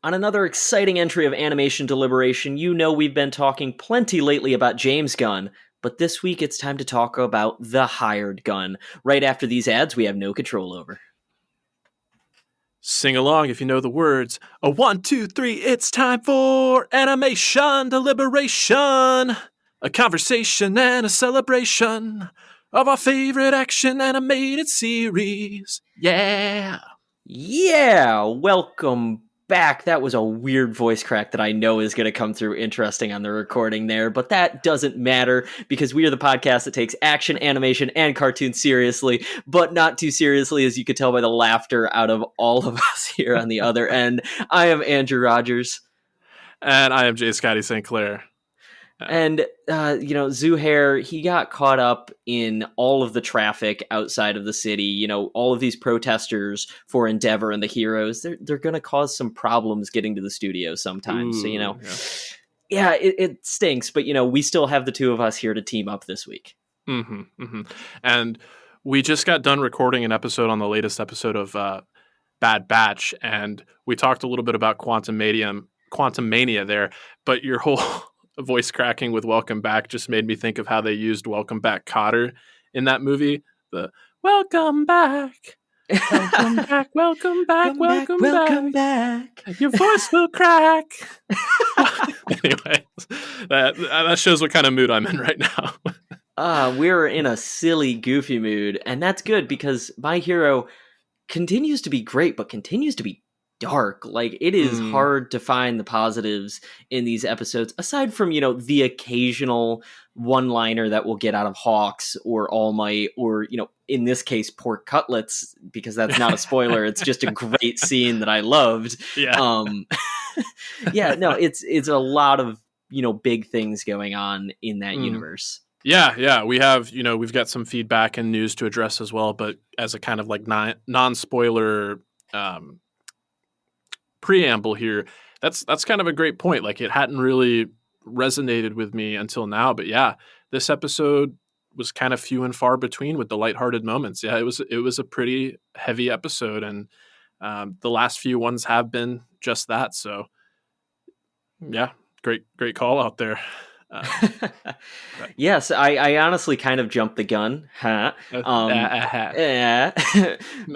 On another exciting entry of Animation Deliberation, you know we've been talking plenty lately about James Gunn, but this week it's time to talk about The Hired Gun. Right after these ads we have no control over. Sing along if you know the words. A 1, 2, 3, it's time for Animation Deliberation. A conversation and a celebration of our favorite action animated series. Yeah. Yeah, welcome back. That was a weird voice crack that I know is going to come through interesting on the recording there, but that doesn't matter because we are the podcast that takes action, animation, and cartoons seriously, but not too seriously, as you could tell by the laughter out of all of us here on the other end. I am Andrew Rogers. And I am J Scotty St. Clair. And, Zuhair, he got caught up in all of the traffic outside of the city. You know, all of these protesters for Endeavor and the heroes, they're going to cause some problems getting to the studio sometimes. Ooh, it stinks. But, we still have the two of us here to team up this week. And we just got done recording an episode on the latest episode of Bad Batch. And we talked a little bit about Quantum Mania there. But your whole voice cracking with Welcome Back just made me think of how they used Welcome Back Cotter in that movie. The Welcome Back. Welcome back, welcome back, welcome back. Your voice will crack. Anyway, that shows what kind of mood I'm in right now. We're in a silly, goofy mood, and that's good because My Hero continues to be great, but continues to be dark. Like, it is hard to find the positives in these episodes, aside from, the occasional one-liner that we'll get out of Hawks or All Might, or, in this case, Pork Cutlets, because that's not a spoiler. It's just a great scene that I loved. Yeah. It's a lot of, big things going on in that universe. Yeah. We have, we've got some feedback and news to address as well, but as a kind of like non-spoiler preamble here, that's kind of a great point. Like, it hadn't really resonated with me until now, but yeah, this episode was kind of few and far between with the lighthearted moments. Yeah, it was a pretty heavy episode, and the last few ones have been just that. So yeah, great call out there. Yes, I honestly kind of jumped the gun,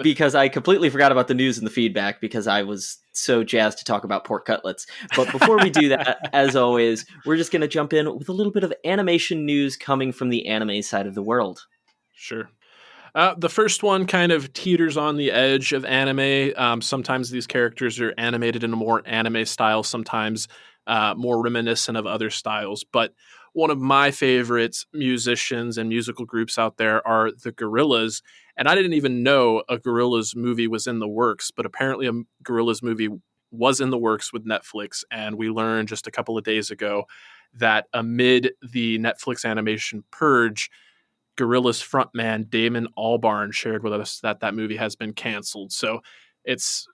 because I completely forgot about the news and the feedback because I was so jazzed to talk about Pork Cutlets. But before we do that, as always, we're just going to jump in with a little bit of animation news coming from the anime side of the world. Sure. The first one kind of teeters on the edge of anime. Sometimes these characters are animated in a more anime style, sometimes more reminiscent of other styles. But one of my favorite musicians and musical groups out there are the Gorillaz. And I didn't even know a Gorillaz movie was in the works, but apparently a Gorillaz movie was in the works with Netflix. And we learned just a couple of days ago that amid the Netflix animation purge, Gorillaz frontman Damon Albarn shared with us that movie has been canceled. So it's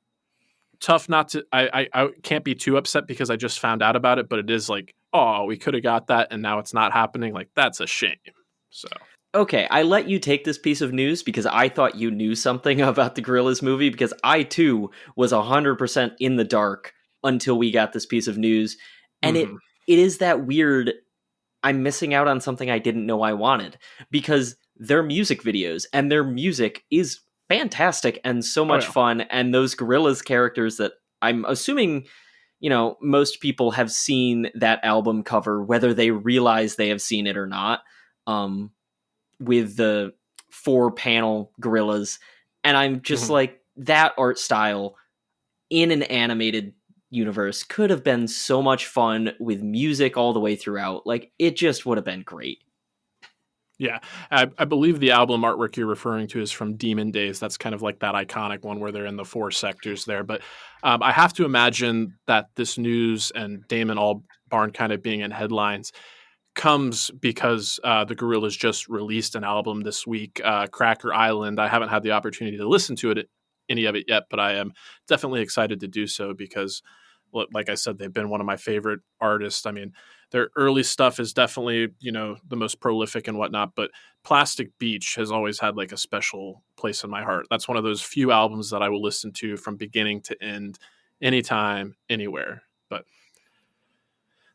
tough not to, I can't be too upset because I just found out about it, but it is like, oh, we could have got that and now it's not happening. Like, that's a shame. So okay, I let you take this piece of news because I thought you knew something about the Gorillaz movie, because I too was 100% in the dark until we got this piece of news. And it is that weird, I'm missing out on something I didn't know I wanted, because their music videos and their music is fantastic and so much fun. And those Gorillaz characters that I'm assuming, most people have seen that album cover, whether they realize they have seen it or not, with the 4-panel gorillas. And I'm just like, that art style in an animated universe could have been so much fun with music all the way throughout. Like, it just would have been great. Yeah, I believe the album artwork you're referring to is from Demon Days. That's kind of like that iconic one where they're in the 4 sectors there. But I have to imagine that this news and Damon Albarn kind of being in headlines comes because the Gorillaz just released an album this week, Cracker Island. I haven't had the opportunity to listen to any of it yet, but I am definitely excited to do so because, like I said, they've been one of my favorite artists. I mean, their early stuff is definitely, the most prolific and whatnot, but Plastic Beach has always had like a special place in my heart. That's one of those few albums that I will listen to from beginning to end anytime, anywhere. But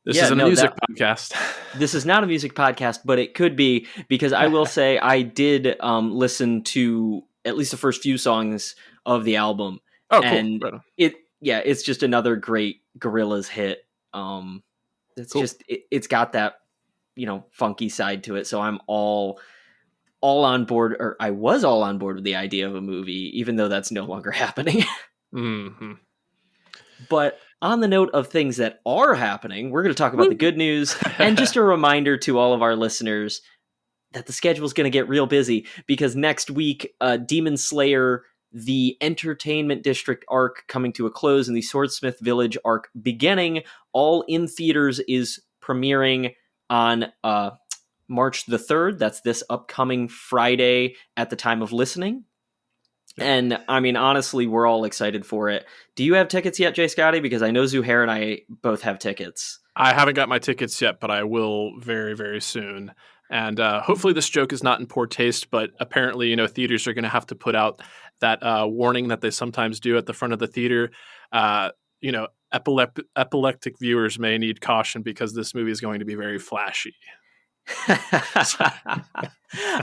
this isn't a music podcast. This is not a music podcast, but it could be, because I will say I did listen to at least the first few songs of the album. Oh, cool. And it's just another great Gorillaz hit. It's cool. Just it's got that, funky side to it. So I'm all on board, or I was all on board with the idea of a movie, even though that's no longer happening. Mm-hmm. But on the note of things that are happening, we're going to talk about the good news. And just a reminder to all of our listeners that the schedule is going to get real busy, because next week, Demon Slayer, the Entertainment District arc coming to a close, and the Swordsmith Village arc beginning, all in theaters, is premiering on March the 3rd. That's this upcoming Friday at the time of listening. And I mean, honestly, we're all excited for it. Do you have tickets yet, J Scotty? Because I know Zuhair and I both have tickets. I haven't got my tickets yet, but I will very, very soon. And hopefully this joke is not in poor taste, but apparently, theaters are going to have to put out that warning that they sometimes do at the front of the theater. Epileptic viewers may need caution because this movie is going to be very flashy.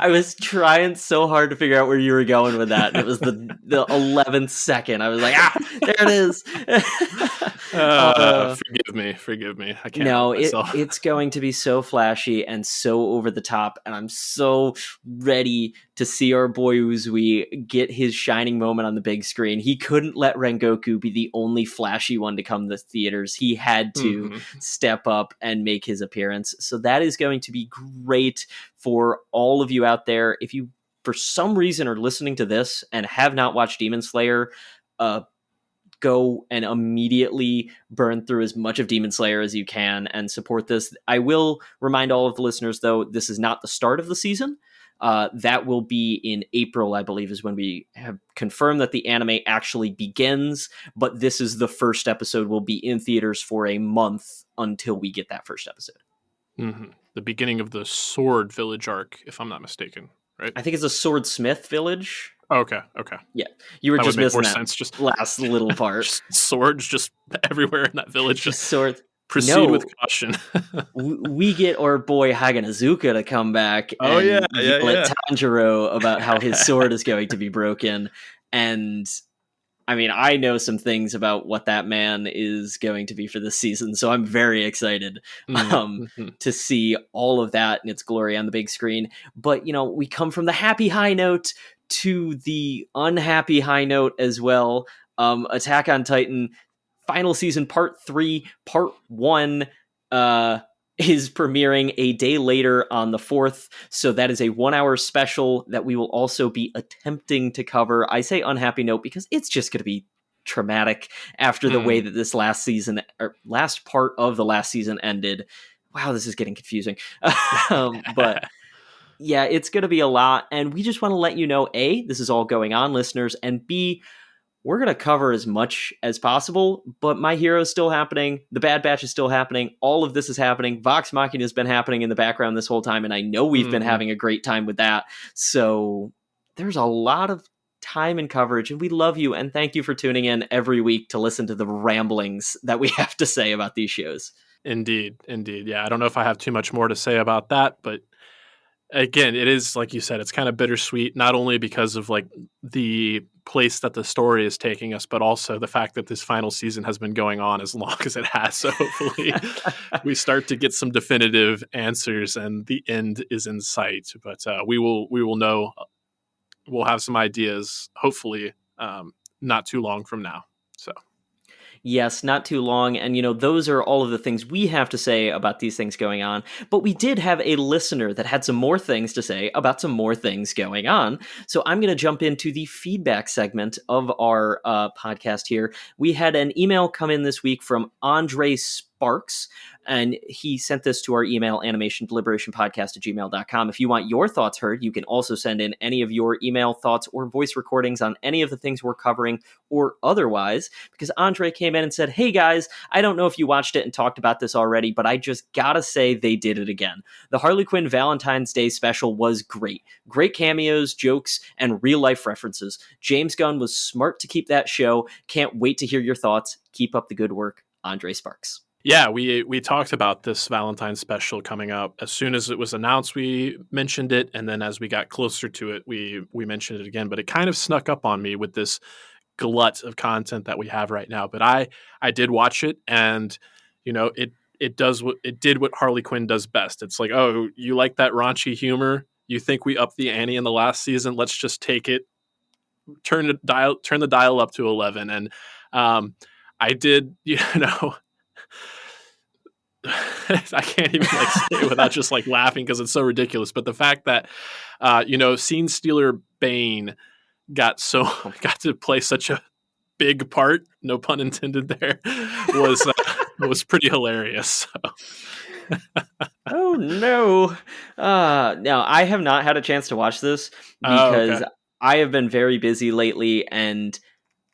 I was trying so hard to figure out where you were going with that. It was the 11th second. I was like, there it is. Forgive me. I can't. No, it's going to be so flashy and so over the top, and I'm so ready to see our boy Uzui get his shining moment on the big screen. He couldn't let Rengoku be the only flashy one to come to theaters. He had to step up and make his appearance. So that is going to be great for all of you out there. If you, for some reason, are listening to this and have not watched Demon Slayer, go and immediately burn through as much of Demon Slayer as you can and support this. I will remind all of the listeners, though, this is not the start of the season. That will be in April, I believe, is when we have confirmed that the anime actually begins. But this is the first episode will be in theaters for a month until we get that first episode. Mm-hmm. The beginning of the Sword Village arc, if I'm not mistaken, right? I think it's a Swordsmith Village. Okay. Yeah, you were that just missing that sense. Just last little part. Swords just everywhere in that village. Just swords. Proceed with caution. We get our boy Haganazuka to come back and yell at Tanjiro about how his sword is going to be broken. And I mean, I know some things about what that man is going to be for this season, so I'm very excited to see all of that in its glory on the big screen. But, we come from the happy high note to the unhappy high note as well. Attack on Titan final season part 3, part 1 is premiering a day later on the 4th. So that is a 1-hour special that we will also be attempting to cover. I say unhappy note because it's just going to be traumatic after the way that this last season, or last part of the last season ended. Wow, this is getting confusing. But yeah, it's going to be a lot. And we just want to let you know, A, this is all going on, listeners, and B, we're going to cover as much as possible, but My Hero is still happening. The Bad Batch is still happening. All of this is happening. Vox Machina has been happening in the background this whole time, and I know we've been having a great time with that. So there's a lot of time and coverage, and we love you, and thank you for tuning in every week to listen to the ramblings that we have to say about these shows. Indeed. Yeah, I don't know if I have too much more to say about that, but again, it is, like you said, it's kind of bittersweet, not only because of like the place that the story is taking us, but also the fact that this final season has been going on as long as it has. So hopefully we start to get some definitive answers and the end is in sight. But we will know, we'll have some ideas, hopefully not too long from now. So. Yes, not too long. And, those are all of the things we have to say about these things going on. But we did have a listener that had some more things to say about some more things going on. So I'm going to jump into the feedback segment of our podcast here. We had an email come in this week from Andre Sparks, and he sent this to our email, animationdeliberationpodcast@gmail.com. If you want your thoughts heard, you can also send in any of your email thoughts or voice recordings on any of the things we're covering or otherwise, because Andre came in and said, hey guys, I don't know if you watched it and talked about this already, but I just gotta say they did it again. The Harley Quinn Valentine's Day special was great. Great cameos, jokes, and real life references. James Gunn was smart to keep that show. Can't wait to hear your thoughts. Keep up the good work, Andre Sparks. Yeah, we talked about this Valentine's special coming up. As soon as it was announced, we mentioned it, and then as we got closer to it, we mentioned it again. But it kind of snuck up on me with this glut of content that we have right now. But I did watch it, and it did what Harley Quinn does best. It's like, oh, you like that raunchy humor? You think we upped the ante in the last season? Let's just take it, turn the dial up to 11. And I did, I can't even say it without just laughing because it's so ridiculous. But the fact that Scene Stealer Bane got to play such a big part, no pun intended there, was pretty hilarious. So. Oh no. Now I have not had a chance to watch this because I have been very busy lately, and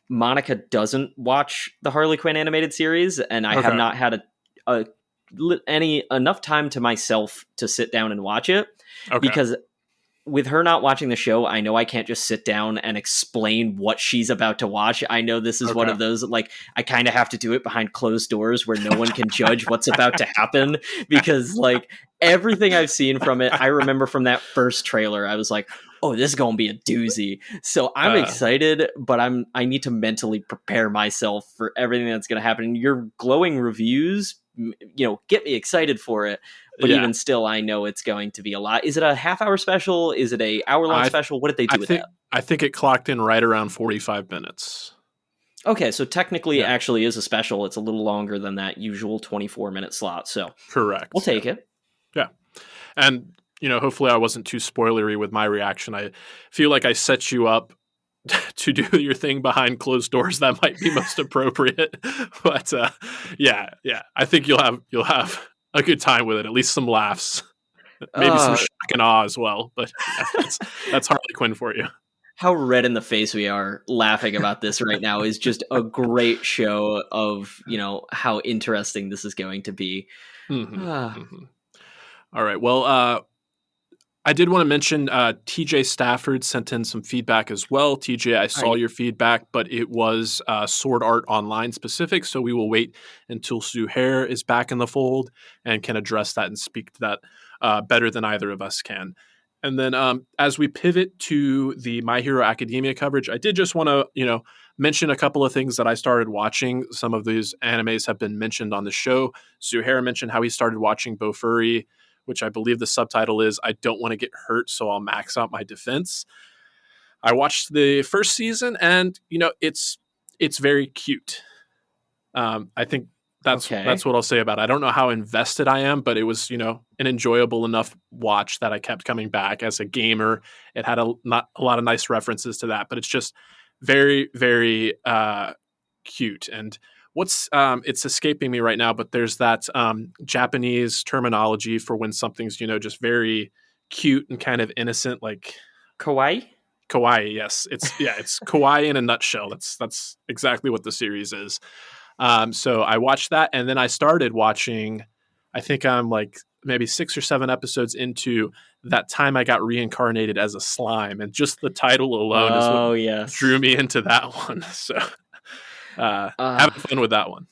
Monica doesn't watch the Harley Quinn animated series, and I have not had enough time to myself to sit down and watch it, because with her not watching the show, I know I can't just sit down and explain what she's about to watch. I know this is one of those, I kind of have to do it behind closed doors where no one can judge what's about to happen, because everything I've seen from it, I remember from that first trailer, I was like, oh, this is going to be a doozy. So I'm excited, but I need to mentally prepare myself for everything that's going to happen. Your glowing reviews, get me excited for it. But even still, I know it's going to be a lot. Is it a half-hour special? Is it a hour-long special? What did they do with that? I think it clocked in right around 45 minutes. Okay, so technically it actually is a special. It's a little longer than that usual 24-minute slot. So correct. We'll take it. Yeah. And, hopefully I wasn't too spoilery with my reaction. I feel like I set you up to do your thing behind closed doors. That might be most appropriate. But yeah, I think you'll have a good time with it, at least some laughs, maybe some shock and awe as well. But that's Harley Quinn for you. How red in the face we are laughing about this right now is just a great show of how interesting this is going to be. Mm-hmm. All right, well, I did want to mention TJ Stafford sent in some feedback as well. TJ, I saw your feedback, but it was Sword Art Online specific, so we will wait until Zuhair is back in the fold and can address that and speak to that better than either of us can. And then as we pivot to the My Hero Academia coverage, I did just want to mention a couple of things that I started watching. Some of these animes have been mentioned on the show. Zuhair mentioned how he started watching Bofuri, which I believe the subtitle is I Don't Want to Get Hurt, So I'll Max Out My Defense. I watched the first season, and, it's very cute. I think that's what I'll say about it. I don't know how invested I am, but it was, an enjoyable enough watch that I kept coming back. As a gamer, it had not a lot of nice references to that, but it's just very, very cute. And it's escaping me right now, but there's that Japanese terminology for when something's, just very cute and kind of innocent, like kawaii. Kawaii, yes. It's kawaii in a nutshell. That's exactly what the series is. So I watched that, and then I started watching, I think I'm maybe 6 or 7 episodes into That Time I Got Reincarnated as a Slime, and just the title alone is what drew me into that one. So having fun with that one.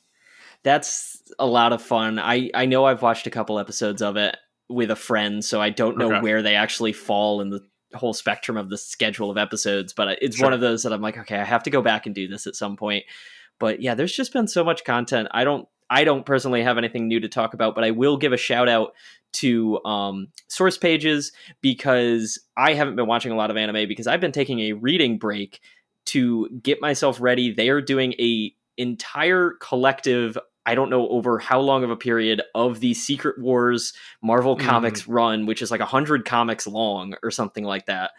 That's a lot of fun. I know I've watched a couple episodes of it with a friend, so I don't know where they actually fall in the whole spectrum of the schedule of episodes, but it's one of those that I'm like, okay, I have to go back and do this at some point. But yeah, there's just been so much content. I don't personally have anything new to talk about, but I will give a shout out to source pages, because I haven't been watching a lot of anime because I've been taking a reading break to get myself ready. They are doing a entire collective, I don't know over how long of a period, of the Secret Wars Marvel Comics run, which is 100 comics long or something like that.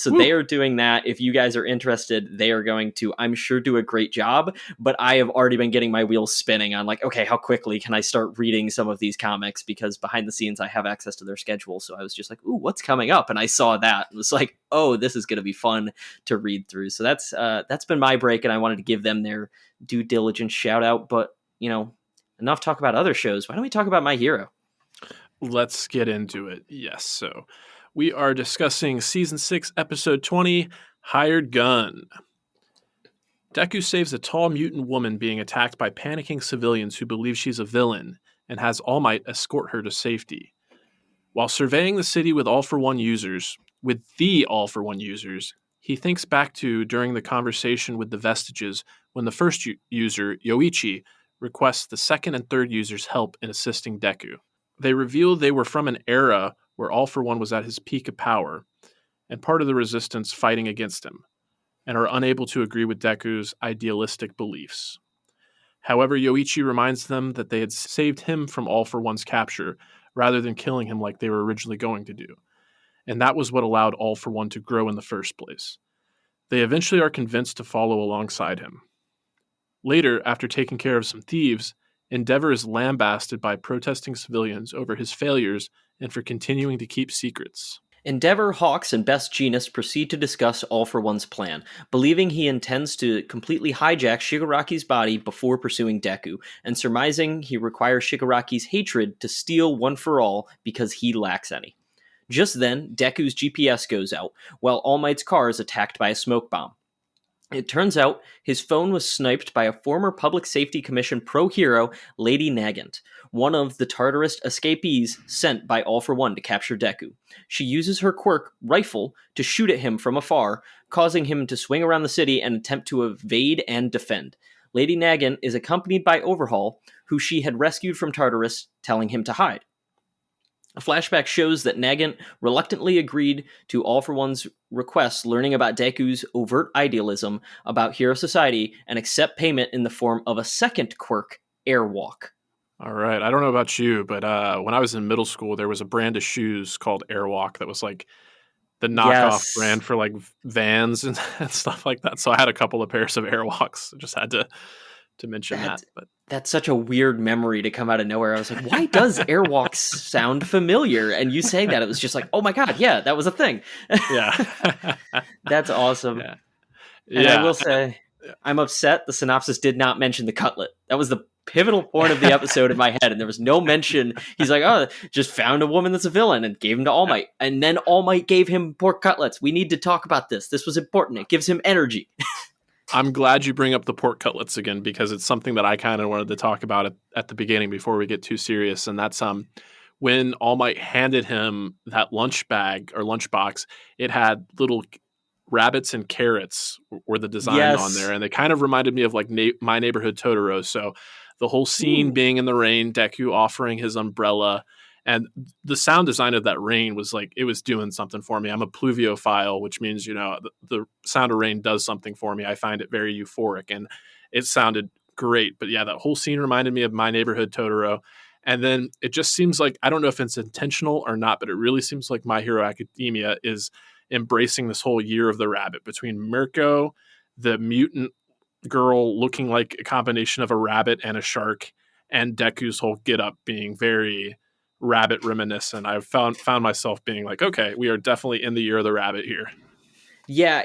So Woo. they are doing that. If you guys are interested, they are going to, I'm sure, do a great job. But I have already been getting my wheels spinning on like, okay, how quickly can I start reading some of these comics? Because behind the scenes, I have access to their schedule. So I was just like, ooh, what's coming up? And I saw that and was like, oh, this is going to be fun to read through. So that's been my break, and I wanted to give them their due diligence shout out. But, enough talk about other shows. Why don't we talk about My Hero? Let's get into it. Yes. So we are discussing Season 6, Episode 20, Hired Gun. Deku saves a tall mutant woman being attacked by panicking civilians who believe she's a villain and has All Might escort her to safety. While surveying the city with the All for One users, he thinks back to during the conversation with the Vestiges when the first user, Yoichi, requests the second and third users' help in assisting Deku. They reveal they were from an era where All for One was at his peak of power, and part of the resistance fighting against him, and are unable to agree with Deku's idealistic beliefs. However, Yoichi reminds them that they had saved him from All for One's capture, rather than killing him like they were originally going to do. And that was what allowed All for One to grow in the first place. They eventually are convinced to follow alongside him. Later, after taking care of some thieves, Endeavor is lambasted by protesting civilians over his failures and for continuing to keep secrets. Endeavor, Hawks, and Best Jeanist proceed to discuss All for One's plan, believing he intends to completely hijack Shigaraki's body before pursuing Deku, and surmising he requires Shigaraki's hatred to steal One for All because he lacks any. Just then, Deku's GPS goes out, while All Might's car is attacked by a smoke bomb. It turns out his phone was sniped by a former Public Safety Commission pro-hero, Lady Nagant, one of the Tartarist escapees sent by All for One to capture Deku. She uses her quirk, Rifle, to shoot at him from afar, causing him to swing around the city and attempt to evade and defend. Lady Nagant is accompanied by Overhaul, who she had rescued from Tartarus, telling him to hide. A flashback shows that Nagant reluctantly agreed to All for One's request, learning about Deku's overt idealism about Hero Society, and accept payment in the form of a second quirk, Airwalk. All right. I don't know about you, but when I was in middle school, there was a brand of shoes called Airwalk that was like the knockoff brand for like Vans and stuff like that. So I had a couple of pairs of Airwalks. I just had to mention that. But that's such a weird memory to come out of nowhere. I was like, why does Airwalks sound familiar? And you saying that, it was just like, oh my God, yeah, that was a thing. Yeah. That's awesome. Yeah. And I will say, I'm upset the synopsis did not mention the cutlet. That was the pivotal point of the episode in my head, and there was no mention. He's like, oh, just found a woman that's a villain and gave him to All Might. And then All Might gave him pork cutlets. We need to talk about this. This was important. It gives him energy. I'm glad you bring up the pork cutlets again, because it's something that I kind of wanted to talk about at the beginning before we get too serious. And that's when All Might handed him that lunch bag or lunchbox, it had little rabbits and carrots were the design on there. And they kind of reminded me of like My Neighborhood Totoro. So the whole scene being in the rain, Deku offering his umbrella, and the sound design of that rain was like, it was doing something for me. I'm a pluviophile, which means, the sound of rain does something for me. I find it very euphoric, and it sounded great. But yeah, that whole scene reminded me of My Neighborhood Totoro. And then it just seems like, I don't know if it's intentional or not, but it really seems like My Hero Academia is embracing this whole Year of the Rabbit between Mirko, the mutant girl looking like a combination of a rabbit and a shark, and Deku's whole get up being very rabbit reminiscent. I've found myself being like, okay, we are definitely in the Year of the Rabbit here. Yeah,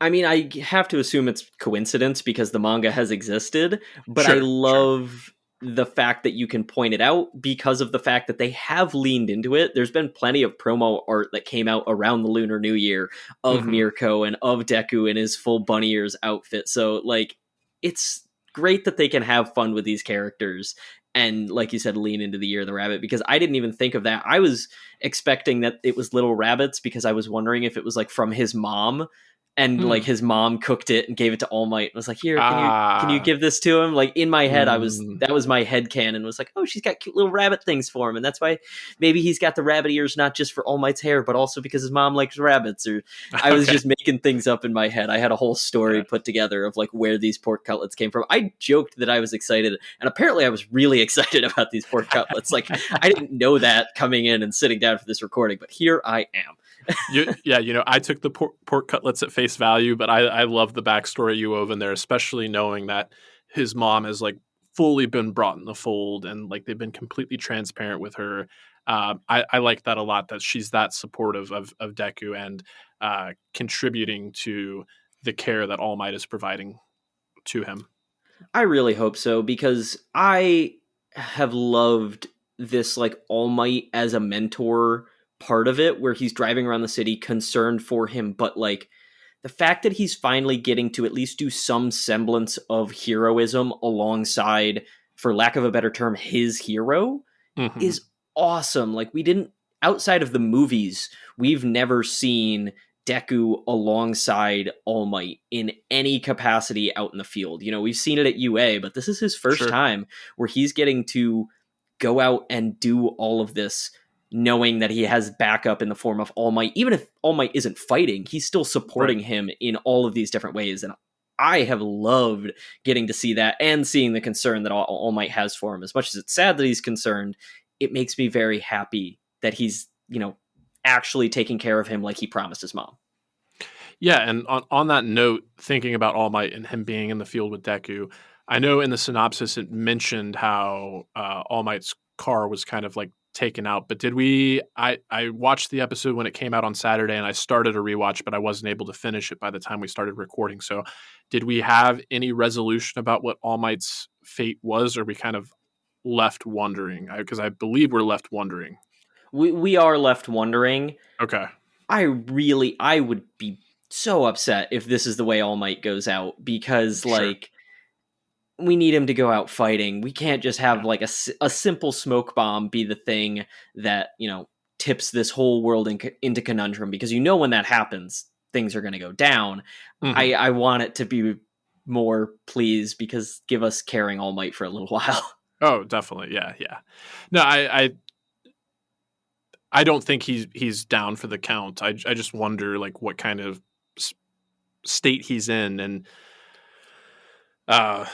I have to assume it's coincidence because the manga has existed, but I love the fact that you can point it out because of the fact that they have leaned into it. There's been plenty of promo art that came out around the Lunar New Year of Mirko and of Deku in his full bunny ears outfit. So like, it's great that they can have fun with these characters and, like you said, lean into the Year of the Rabbit, because I didn't even think of that. I was expecting that it was little rabbits because I was wondering if it was like from his mom. And like his mom cooked it and gave it to All Might and was like, here, can you give this to him? Like in my head, that was my headcanon, was like, oh, she's got cute little rabbit things for him. And that's why maybe he's got the rabbit ears, not just for All Might's hair, but also because his mom likes rabbits. Or I was just making things up in my head. I had a whole story put together of like where these pork cutlets came from. I joked that I was excited, and apparently I was really excited about these pork cutlets. Like I didn't know that coming in and sitting down for this recording, but here I am. I took the pork cutlets at face value, but I love the backstory you wove in there, especially knowing that his mom has like fully been brought in the fold and like they've been completely transparent with her. I like that a lot, that she's that supportive of Deku and contributing to the care that All Might is providing to him. I really hope so, because I have loved this like All Might as a mentor part of it, where he's driving around the city concerned for him, but like the fact that he's finally getting to at least do some semblance of heroism alongside, for lack of a better term, his hero Mm-hmm. is awesome. Like, we didn't, outside of the movies, we've never seen Deku alongside All Might in any capacity out in the field. You know, we've seen it at UA, but this is his first Sure. time where he's getting to go out and do all of this, knowing that he has backup in the form of All Might. Even if All Might isn't fighting, he's still Right. supporting him in all of these different ways. And I have loved getting to see that and seeing the concern that All Might has for him. As much as it's sad that he's concerned, it makes me very happy that he's, actually taking care of him like he promised his mom. Yeah, and on that note, thinking about All Might and him being in the field with Deku, I know in the synopsis it mentioned how All Might's car was kind of like taken out. But did we? I watched the episode when it came out on Saturday, and I started a rewatch, but I wasn't able to finish it by the time we started recording. So, did we have any resolution about what All Might's fate was, or we kind of left wondering? Because I believe we're left wondering. We are left wondering. Okay. I would be so upset if this is the way All Might goes out, because Sure. like we need him to go out fighting. We can't just have Yeah. like a simple smoke bomb be the thing that, tips this whole world into conundrum, because when that happens, things are going to go down. Hmm. I want it to be more, please, because give us caring All Might for a little while. Oh, definitely. Yeah. Yeah. No, I don't think he's down for the count. I just wonder like what kind of state he's in and uh,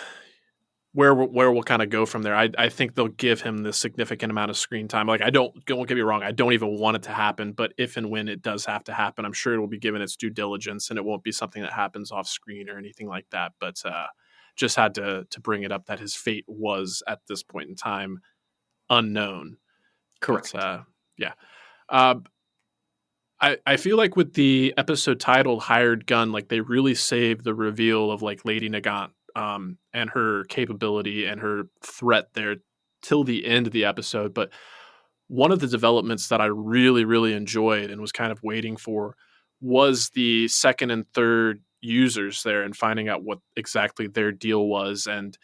where we'll kind of go from there. I think they'll give him the significant amount of screen time. Like don't get me wrong, I don't even want it to happen, but if and when it does have to happen, I'm sure it will be given its due diligence and it won't be something that happens off screen or anything like that. But just had to bring it up that his fate was at this point in time unknown. But Correct. yeah. Uh, I feel like with the episode titled Hired Gun, like they really saved the reveal of like Lady Nagant and her capability and her threat there till the end of the episode. But one of the developments that I really, really enjoyed and was kind of waiting for was the second and third users there and finding out what exactly their deal was. And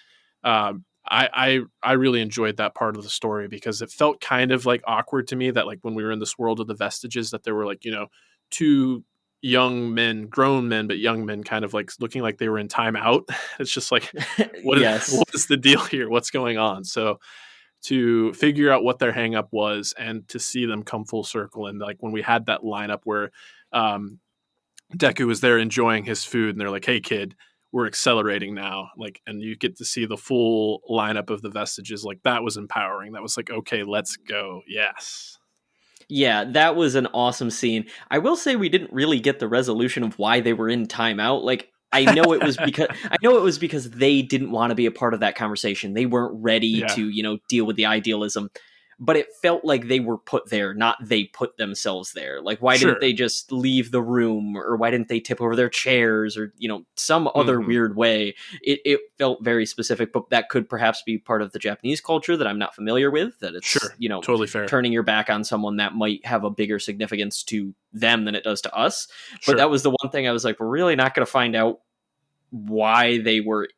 I really enjoyed that part of the story because it felt kind of like awkward to me that like when we were in this world of the vestiges that there were like two young men, grown men, but young men kind of like looking like they were in timeout. It's just like Yes. what is the deal here? What's going on? So to figure out what their hang up was and to see them come full circle and like when we had that lineup where um, Deku was there enjoying his food, and they're like, "Hey, kid, we're accelerating now." Like, and you get to see the full lineup of the vestiges. Like, that was empowering. That was like, okay, let's go. Yes. Yeah, that was an awesome scene. I will say we didn't really get the resolution of why they were in timeout. Like, I know it was because they didn't want to be a part of that conversation. They weren't ready Yeah. to, deal with the idealism. But it felt like they were put there, not they put themselves there. Like, why didn't Sure. they just leave the room, or why didn't they tip over their chairs, or some other Hmm. weird way? It felt very specific, but that could perhaps be part of the Japanese culture that I'm not familiar with. That it's Sure. Totally fair. turning your back on someone that might have a bigger significance to them than it does to us. But Sure. that was the one thing I was like, we're really not going to find out why they were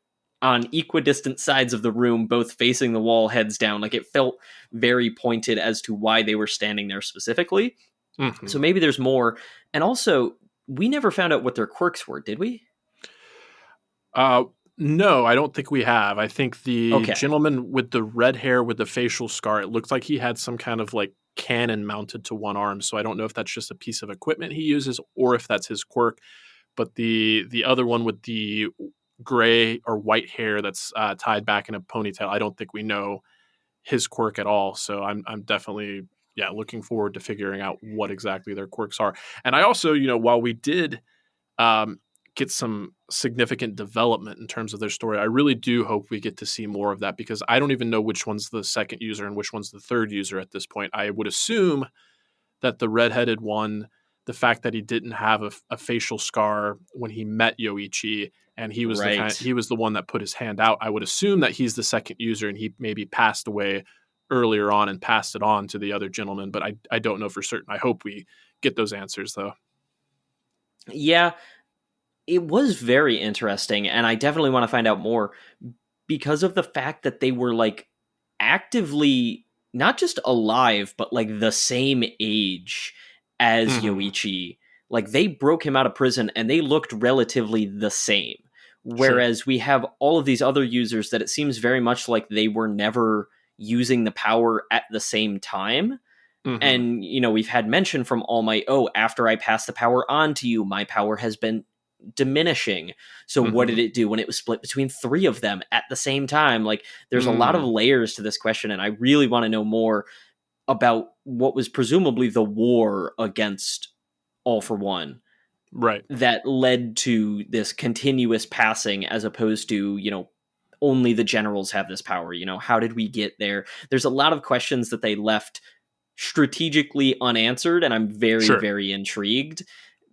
on equidistant sides of the room, both facing the wall, heads down. Like, it felt very pointed as to why they were standing there specifically. Hmm. So maybe there's more. And also, we never found out what their quirks were, did we? Uh, no, I don't think we have. I think the Okay. gentleman with the red hair with the facial scar, it looked like he had some kind of like cannon mounted to one arm. So I don't know if that's just a piece of equipment he uses or if that's his quirk. But the other one with the gray or white hair that's tied back in a ponytail, I don't think we know his quirk at all. So I'm definitely yeah, looking forward to figuring out what exactly their quirks are. And I also, while we did um, get some significant development in terms of their story, I really do hope we get to see more of that, because I don't even know which one's the second user and which one's the third user at this point. I would assume that the redheaded one, the fact that he didn't have a facial scar when he met Yoichi, and he was Right. he was the one that put his hand out, I would assume that he's the second user, and he maybe passed away earlier on and passed it on to the other gentleman, but I don't know for certain. I hope we get those answers though. Yeah, it was very interesting, and I definitely want to find out more because of the fact that they were like actively not just alive, but like the same age as Mm-hmm. Yoichi. Like they broke him out of prison and they looked relatively the same. Sure. Whereas we have all of these other users that it seems very much like they were never using the power at the same time. Mm-hmm. And, we've had mention from All Might, oh, after I pass the power on to you, my power has been diminishing. So what Mm-hmm. did it do when it was split between three of them at the same time? Like there's a lot of Mm. layers to this question, and I really want to know more about what was presumably the war against All for One Right. that led to this continuous passing as opposed to, only the generals have this power. How did we get there? There's a lot of questions that they left strategically unanswered, and I'm very, Sure. very intrigued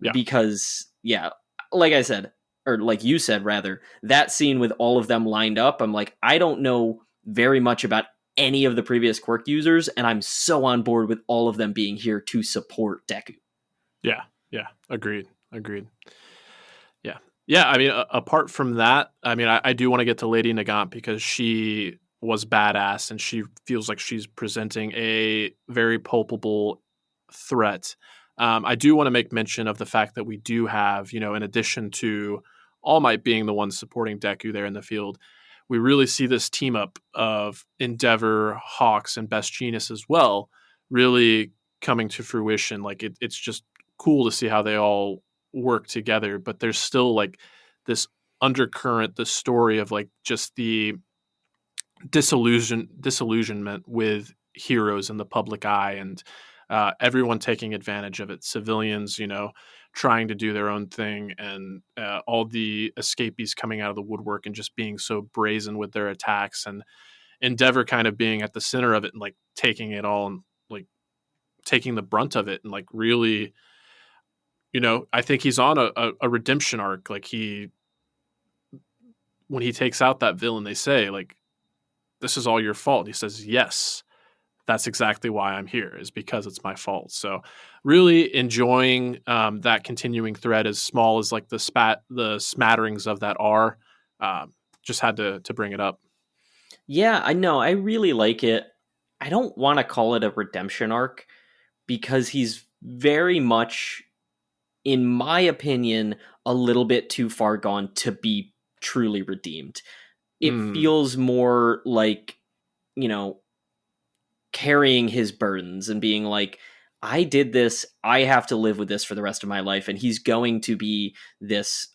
Yeah. because, yeah, like I said, or like you said, rather, that scene with all of them lined up, I'm like, I don't know very much about any of the previous quirk users, and I'm so on board with all of them being here to support Deku. Yeah. Yeah. Agreed. Agreed. Yeah. Yeah. I mean, apart from that, I mean, I do want to get to Lady Nagant because she was badass and she feels like she's presenting a very palpable threat. I do want to make mention of the fact that we do have, in addition to All Might being the one supporting Deku there in the field, we really see this team up of Endeavor, Hawks, and Best Genius as well, really coming to fruition. Like it's just cool to see how they all work together, but there's still like this undercurrent, the story of like just the disillusionment with heroes in the public eye, and everyone taking advantage of it. Civilians, trying to do their own thing, and all the escapees coming out of the woodwork and just being so brazen with their attacks, and Endeavor kind of being at the center of it and like taking it all and like taking the brunt of it and like really, I think he's on a redemption arc. Like when he takes out that villain, they say like, this is all your fault. He says, yes, that's exactly why I'm here, is because it's my fault. So really enjoying that continuing thread, as small as like the smatterings of that are. Just had to bring it up. Yeah, I know. I really like it. I don't want to call it a redemption arc because he's very much, in my opinion, a little bit too far gone to be truly redeemed. It Mm, feels more like, you know, carrying his burdens and being like, I did this, I have to live with this for the rest of my life. And he's going to be this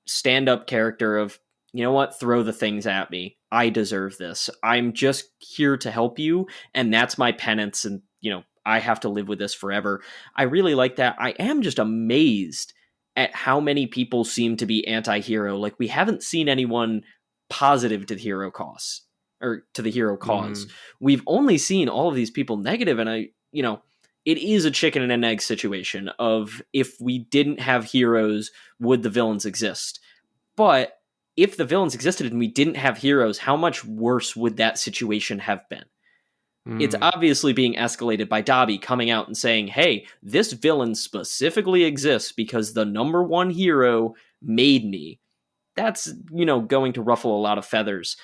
stand up character of, you know what, throw the things at me. I deserve this. I'm just here to help you. And that's my penance. And, I have to live with this forever. I really like that. I am just amazed at how many people seem to be anti hero. Like, we haven't seen anyone positive to the hero cause or to the hero cause. mm, We've only seen all of these people negative. And it is a chicken and an egg situation of, if we didn't have heroes, would the villains exist? But if the villains existed and we didn't have heroes, how much worse would that situation have been? It's mm, obviously being escalated by Dobby coming out and saying, hey, this villain specifically exists because the number one hero made me. That's, going to ruffle a lot of feathers.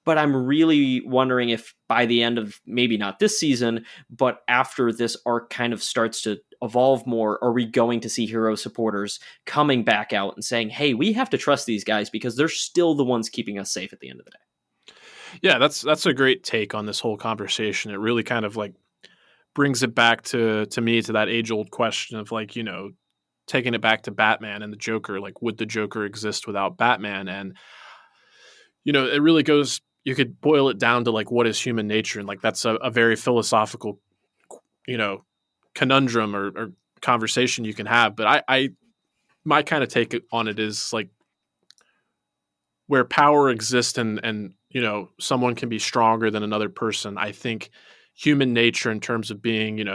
But I'm really wondering if by the end of, maybe not this season, but after this arc kind of starts to evolve more, are we going to see hero supporters coming back out and saying, hey, we have to trust these guys because they're still the ones keeping us safe at the end of the day? yeah, that's a great take on this whole conversation. It really kind of like brings it back to me, to that age old question of like, taking it back to Batman and the Joker. Like, would the Joker exist without Batman? And it really goes. You could boil it down to like, what is human nature, and like that's a very philosophical conundrum or conversation you can have. But I my kind of take on it is like where power exists and someone can be stronger than another person. I think human nature in terms of being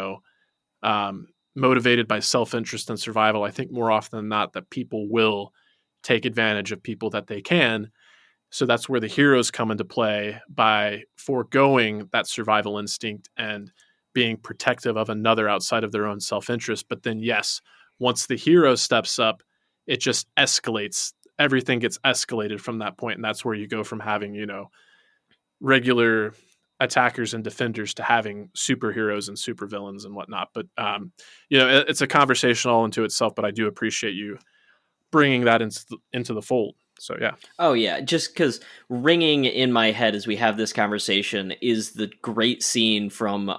motivated by self-interest and survival, I think more often than not that people will take advantage of people that they can. So that's where the heroes come into play by foregoing that survival instinct and being protective of another outside of their own self-interest. But then, yes, once the hero steps up, it just escalates. Everything gets escalated from that point, and that's where you go from having, regular attackers and defenders to having superheroes and supervillains and whatnot. But it's a conversation all into itself. But I do appreciate you bringing that into the fold. So yeah. Oh yeah, just because ringing in my head as we have this conversation is the great scene from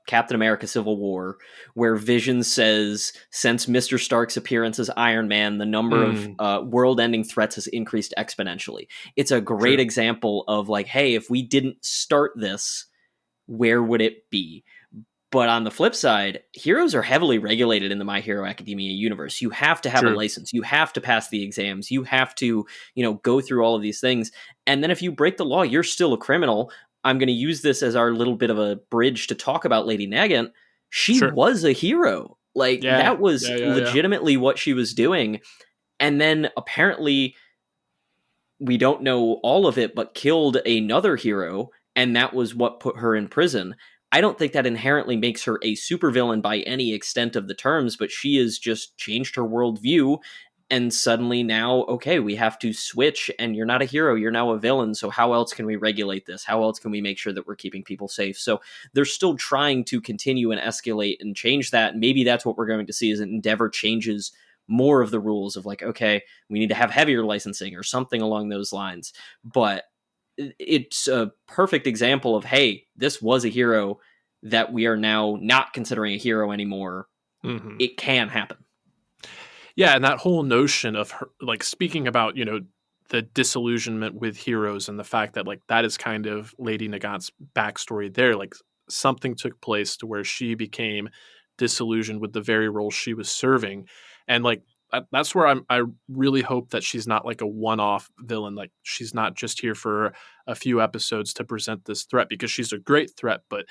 Captain America: Civil War, where Vision says, "Since Mr. Stark's appearance as Iron Man, the number of world-ending threats has increased exponentially." It's a great example of like, hey, if we didn't start this, where would it be? But on the flip side, heroes are heavily regulated in the My Hero Academia universe. You have to have a license. You have to pass the exams. You have to, go through all of these things. And then if you break the law, you're still a criminal. I'm going to use this as our little bit of a bridge to talk about Lady Nagant. She was a hero. Like, that was legitimately what she was doing. And then apparently, we don't know all of it, but killed another hero. And that was what put her in prison. I don't think that inherently makes her a supervillain by any extent of the terms, but she has just changed her worldview. And suddenly now, okay, we have to switch, and you're not a hero, you're now a villain. So how else can we regulate this? How else can we make sure that we're keeping people safe? So they're still trying to continue and escalate and change that. Maybe that's what we're going to see as Endeavor changes more of the rules of like, okay, we need to have heavier licensing or something along those lines. But it's a perfect example of, hey, this was a hero that we are now not considering a hero anymore. Mm-hmm. It can happen. Yeah, and that whole notion of her, like, speaking about, the disillusionment with heroes and the fact that, like, that is kind of Lady Nagant's backstory there. Like, something took place to where she became disillusioned with the very role she was serving. And, like, that's where I really hope that she's not like a one-off villain. Like, she's not just here for a few episodes to present this threat, because she's a great threat. But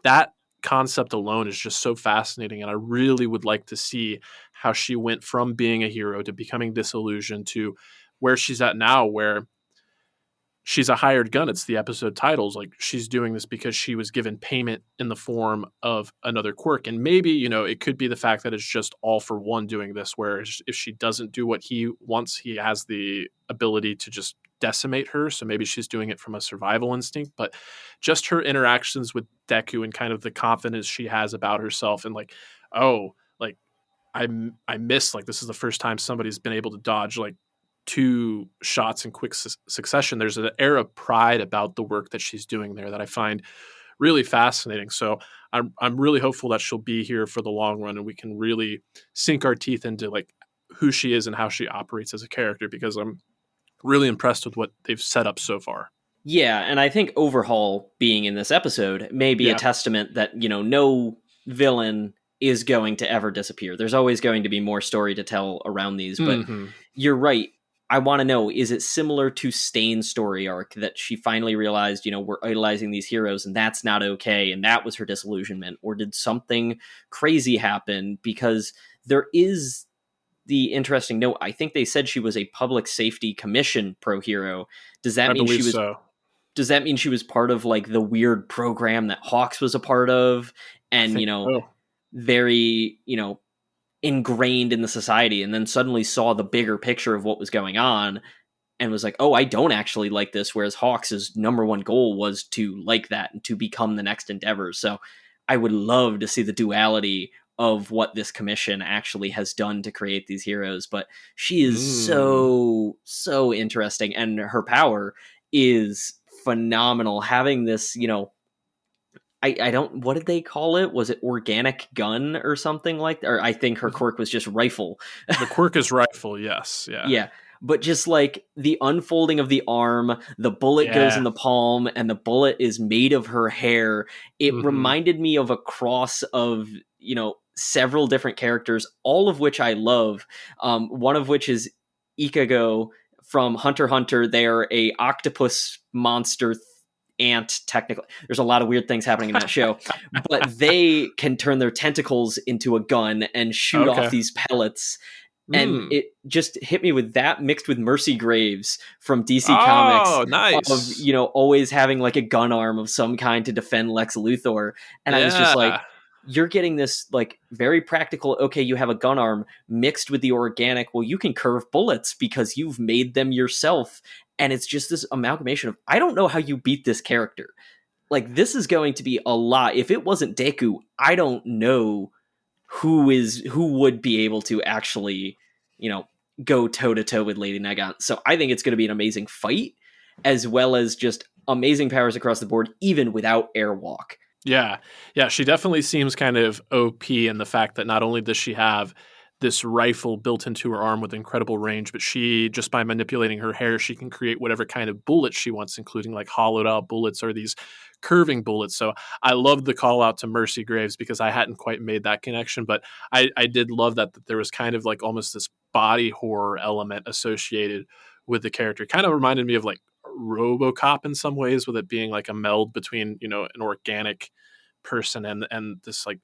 that concept alone is just so fascinating. And I really would like to see how she went from being a hero to becoming disillusioned to where she's at now, where she's a hired gun. It's the episode titles. Like, she's doing this because she was given payment in the form of another quirk. And maybe, it could be the fact that it's just All for One doing this, where if she doesn't do what he wants, he has the ability to just decimate her. So maybe she's doing it from a survival instinct. But just her interactions with Deku and kind of the confidence she has about herself, and like, oh, like, I miss, like, this is the first time somebody's been able to dodge like 2 shots in quick succession. There's an air of pride about the work that she's doing there that I find really fascinating. So I'm really hopeful that she'll be here for the long run, and we can really sink our teeth into like who she is and how she operates as a character, because I'm really impressed with what they've set up so far. Yeah, and I think Overhaul being in this episode may be a testament that, no villain is going to ever disappear. There's always going to be more story to tell around these, but you're right. I want to know, is it similar to Stain's story arc that she finally realized, we're idolizing these heroes and that's not okay, and that was her disillusionment? Or did something crazy happen? Because there is the interesting note, I think they said she was a public safety commission pro hero. Does that mean she was so. Does that mean she was part of like the weird program that Hawks was a part of, and very, ingrained in the society, and then suddenly saw the bigger picture of what was going on and was like, oh, I don't actually like this, whereas Hawks' number one goal was to like that and to become the next Endeavor. So I would love to see the duality of what this commission actually has done to create these heroes. But she is so interesting, and her power is phenomenal. Having this, I don't, what did they call it? Was it organic gun or something like that? Or I think her quirk was just rifle. The quirk is rifle, yes. Yeah. Yeah. but just like the unfolding of the arm, the bullet goes in Yeah. the palm, and the bullet is made of her hair. It Mm-hmm. reminded me of a cross of, several different characters, all of which I love. One of which is Ikago from Hunter x Hunter. They are a octopus monster ant, technically. There's a lot of weird things happening in that show, but they can turn their tentacles into a gun and shoot off Okay. these pellets. And Mm. it just hit me with that mixed with Mercy Graves from DC Comics Oh, of, nice. always having like a gun arm of some kind to defend Lex Luthor. And I was just like, Yeah. you're getting this like very practical, okay, you have a gun arm mixed with the organic. Well, you can curve bullets because you've made them yourself. And it's just this amalgamation of, I don't know how you beat this character. Like, this is going to be a lot. If it wasn't Deku, I don't know who would be able to actually, go toe to toe with Lady Nagant. So I think it's going to be an amazing fight, as well as just amazing powers across the board, even without airwalk. Yeah. Yeah. She definitely seems kind of OP in the fact that not only does she have this rifle built into her arm with incredible range, but she, just by manipulating her hair, she can create whatever kind of bullet she wants, including like hollowed out bullets or these curving bullets. So I love the call out to Mercy Graves because I hadn't quite made that connection, but I did love that there was kind of like almost this body horror element associated with the character. Kind of reminded me of like RoboCop in some ways, with it being like a meld between, an organic person and this like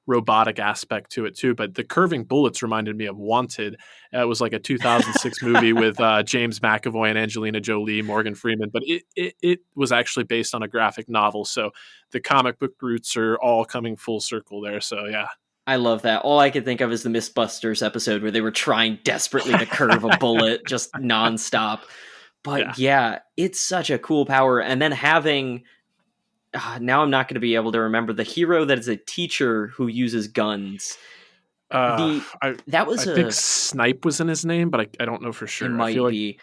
robotic aspect to it too. But the curving bullets reminded me of Wanted. It was like a 2006 movie with James McAvoy and Angelina Jolie, Morgan Freeman, but it was actually based on a graphic novel. So the comic book roots are all coming full circle there. So yeah. I love that. All I could think of is the Mythbusters episode where they were trying desperately to curve a bullet just nonstop. But yeah, it's such a cool power. And then having, now I'm not going to be able to remember the hero that is a teacher who uses guns. I That was think Snipe was in his name, but I don't know for sure. It might I feel like, be.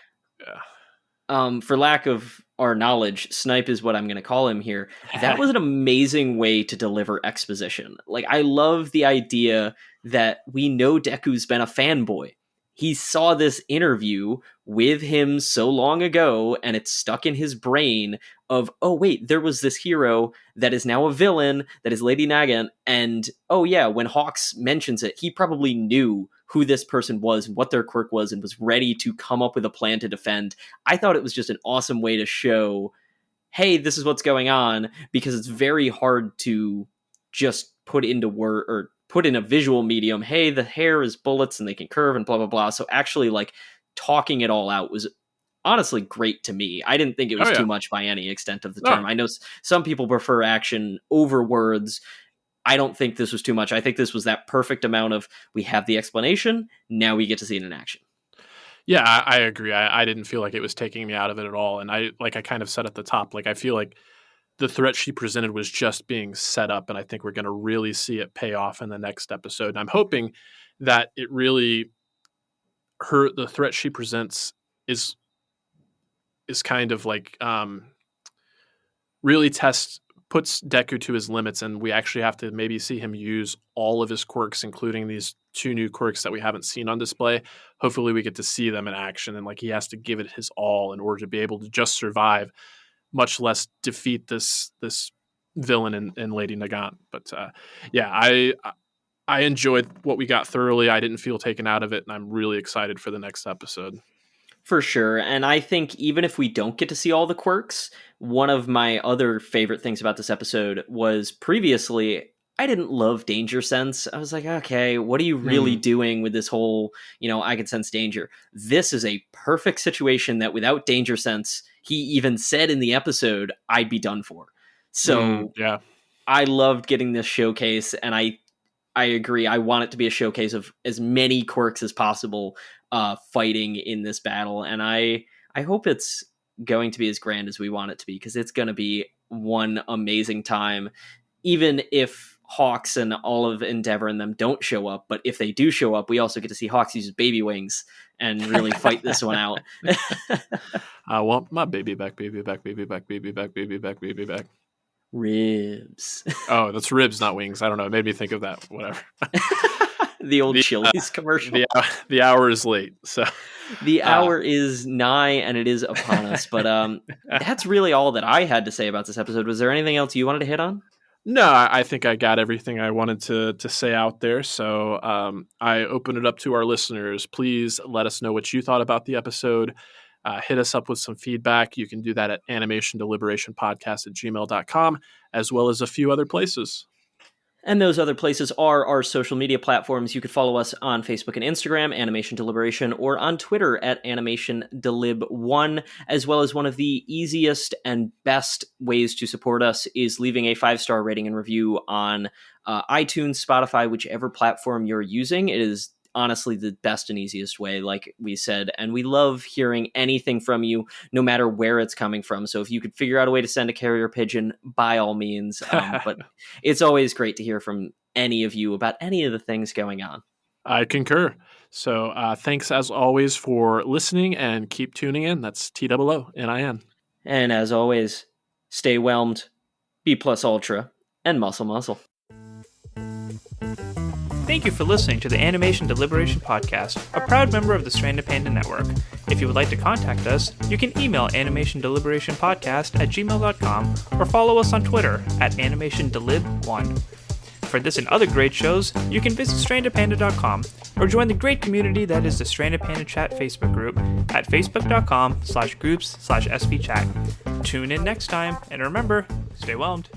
For lack of our knowledge, Snipe is what I'm going to call him here. That was an amazing way to deliver exposition. Like, I love the idea that we know Deku's been a fanboy. He saw this interview with him so long ago, and it's stuck in his brain of, oh, wait, there was this hero that is now a villain, that is Lady Nagant, and, oh, yeah, when Hawks mentions it, he probably knew who this person was and what their quirk was and was ready to come up with a plan to defend. I thought it was just an awesome way to show, hey, this is what's going on, because it's very hard to just put into word or put in a visual medium, hey, the hair is bullets and they can curve and blah, blah, blah. So actually, like, talking it all out was honestly great to me. I didn't think it was too much by any extent of the term. I know some people prefer action over words. I don't think this was too much. I think this was that perfect amount of, we have the explanation, now we get to see it in action. Yeah, I agree. I didn't feel like it was taking me out of it at all. And I kind of said at the top, like, I feel like the threat she presented was just being set up, and I think we're going to really see it pay off in the next episode. And I'm hoping that it really, the threat she presents is kind of like really puts Deku to his limits, and we actually have to maybe see him use all of his quirks, including these 2 new quirks that we haven't seen on display. Hopefully we get to see them in action, and like, he has to give it his all in order to be able to just survive, much less defeat this villain in Lady Nagant. But yeah, I enjoyed what we got thoroughly. I didn't feel taken out of it, and I'm really excited for the next episode. For sure. And I think even if we don't get to see all the quirks, one of my other favorite things about this episode was previously, I didn't love Danger Sense. I was like, okay, what are you really doing with this whole, I can sense danger? This is a perfect situation that without Danger Sense, he even said in the episode, I'd be done for. So yeah, I loved getting this showcase, and I agree. I want it to be a showcase of as many quirks as possible fighting in this battle. And I hope it's going to be as grand as we want it to be, because it's going to be one amazing time, even if Hawks and all of Endeavor and them don't show up. But if they do show up, we also get to see Hawks use baby wings and really fight this one out. I want my baby back, baby back, baby back, baby back, baby back, baby back. Ribs. Oh, that's ribs, not wings. I don't know. It made me think of that. Whatever. The old Chili's commercial. The hour is late. So The hour is nigh and it is upon us, but that's really all that I had to say about this episode. Was there anything else you wanted to hit on? No, I think I got everything I wanted to say out there. So I open it up to our listeners. Please let us know what you thought about the episode. Hit us up with some feedback. You can do that at animationdeliberationpodcast@gmail.com, as well as a few other places. And those other places are our social media platforms. You could follow us on Facebook and Instagram, Animation Deliberation, or on Twitter at AnimationDelib1, as well as one of the easiest and best ways to support us is leaving a 5-star rating and review on iTunes, Spotify, whichever platform you're using. It is honestly the best and easiest way, like we said, and we love hearing anything from you, no matter where it's coming from. So if you could figure out a way to send a carrier pigeon, by all means. But it's always great to hear from any of you about any of the things going on. I concur. So thanks as always for listening, and keep tuning in. That's TOONIN. And as always, stay whelmed, B+ Ultra, and muscle. Thank you for listening to the Animation Deliberation Podcast, a proud member of the Stranded Panda Network. If you would like to contact us, you can email animationdeliberationpodcast@gmail.com or follow us on Twitter @animationdelib1. For this and other great shows, you can visit strandedpanda.com or join the great community that is the Stranded Panda Chat Facebook group at facebook.com/groups/svchat. Tune in next time, and remember, stay whelmed.